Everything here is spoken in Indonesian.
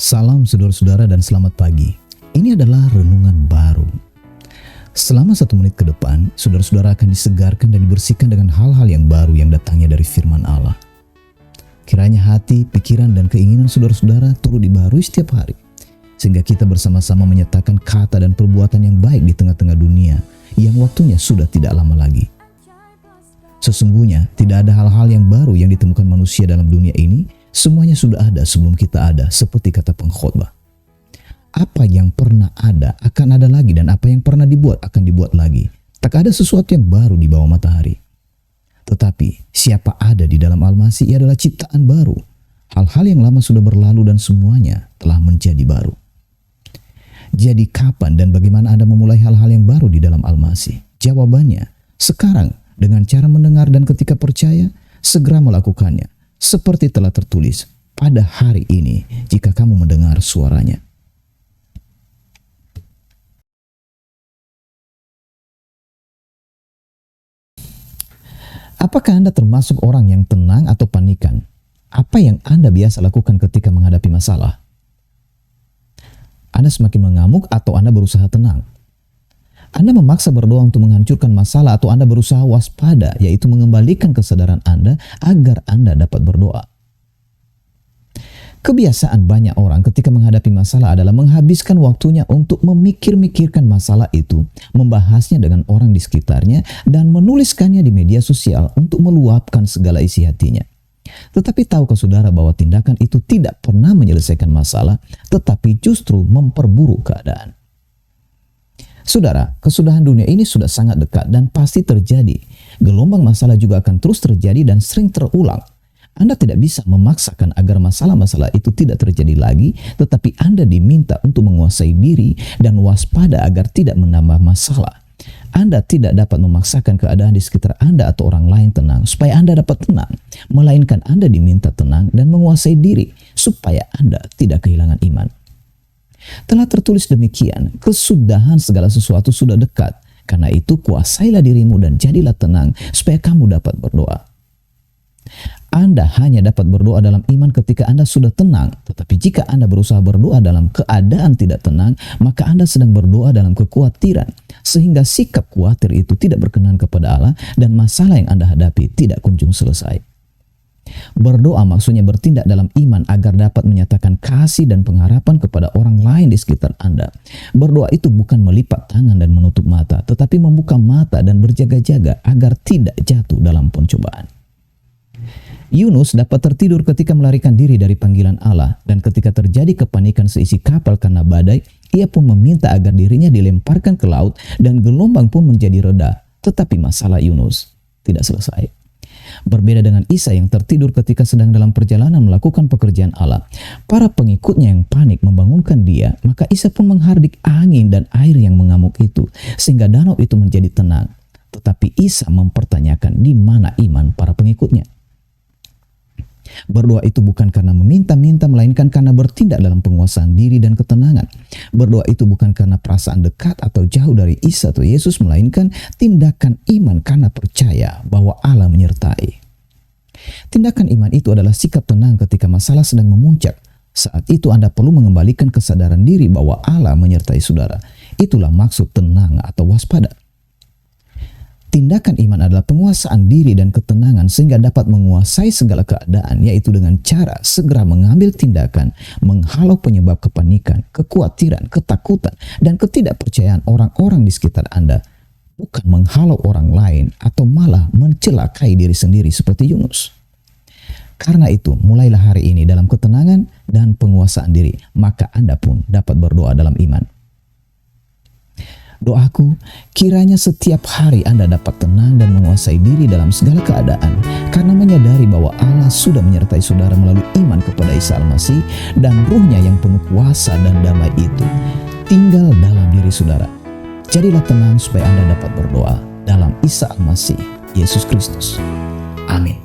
Salam saudara-saudara dan selamat pagi. Ini adalah renungan baru. Selama 1 menit ke depan, saudara-saudara akan disegarkan dan dibersihkan dengan hal-hal yang baru yang datangnya dari firman Allah. Kiranya hati, pikiran, dan keinginan saudara-saudara turut dibaharui setiap hari, sehingga kita bersama-sama menyatakan kata dan perbuatan yang baik di tengah-tengah dunia yang waktunya sudah tidak lama lagi. Sesungguhnya tidak ada hal-hal yang baru yang ditemukan manusia dalam dunia ini. Semuanya sudah ada sebelum kita ada, seperti kata pengkhotbah. Apa yang pernah ada akan ada lagi, dan apa yang pernah dibuat akan dibuat lagi. Tak ada sesuatu yang baru di bawah matahari. Tetapi siapa ada di dalam Al-Masih, ia adalah ciptaan baru. Hal-hal yang lama sudah berlalu dan semuanya telah menjadi baru. Jadi kapan dan bagaimana Anda memulai hal-hal yang baru di dalam Al-Masih? Jawabannya, sekarang dengan cara mendengar, dan ketika percaya, segera melakukannya. Seperti telah tertulis, pada hari ini jika kamu mendengar suaranya. Apakah Anda termasuk orang yang tenang atau panikan? Apa yang Anda biasa lakukan ketika menghadapi masalah? Anda semakin mengamuk atau Anda berusaha tenang? Anda memaksa berdoa untuk menghancurkan masalah, atau Anda berusaha waspada, yaitu mengembalikan kesadaran Anda agar Anda dapat berdoa. Kebiasaan banyak orang ketika menghadapi masalah adalah menghabiskan waktunya untuk memikir-mikirkan masalah itu, membahasnya dengan orang di sekitarnya, dan menuliskannya di media sosial untuk meluapkan segala isi hatinya. Tetapi tahukah saudara bahwa tindakan itu tidak pernah menyelesaikan masalah, tetapi justru memperburuk keadaan? Saudara, kesudahan dunia ini sudah sangat dekat dan pasti terjadi. Gelombang masalah juga akan terus terjadi dan sering terulang. Anda tidak bisa memaksakan agar masalah-masalah itu tidak terjadi lagi, tetapi Anda diminta untuk menguasai diri dan waspada agar tidak menambah masalah. Anda tidak dapat memaksakan keadaan di sekitar Anda atau orang lain tenang supaya Anda dapat tenang, melainkan Anda diminta tenang dan menguasai diri supaya Anda tidak kehilangan iman. Telah tertulis demikian, kesudahan segala sesuatu sudah dekat. Karena itu kuasailah dirimu dan jadilah tenang supaya kamu dapat berdoa. Anda hanya dapat berdoa dalam iman ketika Anda sudah tenang. Tetapi jika Anda berusaha berdoa dalam keadaan tidak tenang, maka Anda sedang berdoa dalam kekhawatiran, sehingga sikap khawatir itu tidak berkenan kepada Allah dan masalah yang Anda hadapi tidak kunjung selesai. Berdoa maksudnya bertindak dalam iman agar dapat menyatakan kasih dan pengharapan kepada orang lain di sekitar Anda. Berdoa itu bukan melipat tangan dan menutup mata, tetapi membuka mata dan berjaga-jaga agar tidak jatuh dalam pencobaan. Yunus dapat tertidur ketika melarikan diri dari panggilan Allah, dan ketika terjadi kepanikan seisi kapal karena badai, ia pun meminta agar dirinya dilemparkan ke laut dan gelombang pun menjadi reda. Tetapi masalah Yunus tidak selesai. Berbeda dengan Isa yang tertidur ketika sedang dalam perjalanan melakukan pekerjaan Allah. Para pengikutnya yang panik membangunkan dia, maka Isa pun menghardik angin dan air yang mengamuk itu, sehingga danau itu menjadi tenang. Tetapi Isa mempertanyakan di mana iman para pengikutnya. Berdoa itu bukan karena meminta-minta, melainkan karena bertindak dalam penguasaan diri dan ketenangan. Berdoa itu bukan karena perasaan dekat atau jauh dari Isa atau Yesus, melainkan tindakan iman karena percaya bahwa Allah menyertai. Tindakan iman itu adalah sikap tenang ketika masalah sedang memuncak. Saat itu Anda perlu mengembalikan kesadaran diri bahwa Allah menyertai saudara. Itulah maksud tenang atau waspada. Tindakan iman adalah penguasaan diri dan ketenangan sehingga dapat menguasai segala keadaan, yaitu dengan cara segera mengambil tindakan, menghalau penyebab kepanikan, kekhawatiran, ketakutan, dan ketidakpercayaan orang-orang di sekitar Anda. Bukan menghalau orang lain atau malah mencelakai diri sendiri seperti Yunus. Karena itu, mulailah hari ini dalam ketenangan dan penguasaan diri, maka Anda pun dapat berdoa dalam iman. Doaku, kiranya setiap hari Anda dapat tenang dan menguasai diri dalam segala keadaan, karena menyadari bahwa Allah sudah menyertai saudara melalui iman kepada Isa Al-Masih, dan Ruh-Nya yang penuh kuasa dan damai itu tinggal dalam diri saudara. Jadilah tenang supaya Anda dapat berdoa dalam Isa Al-Masih, Yesus Kristus. Amin.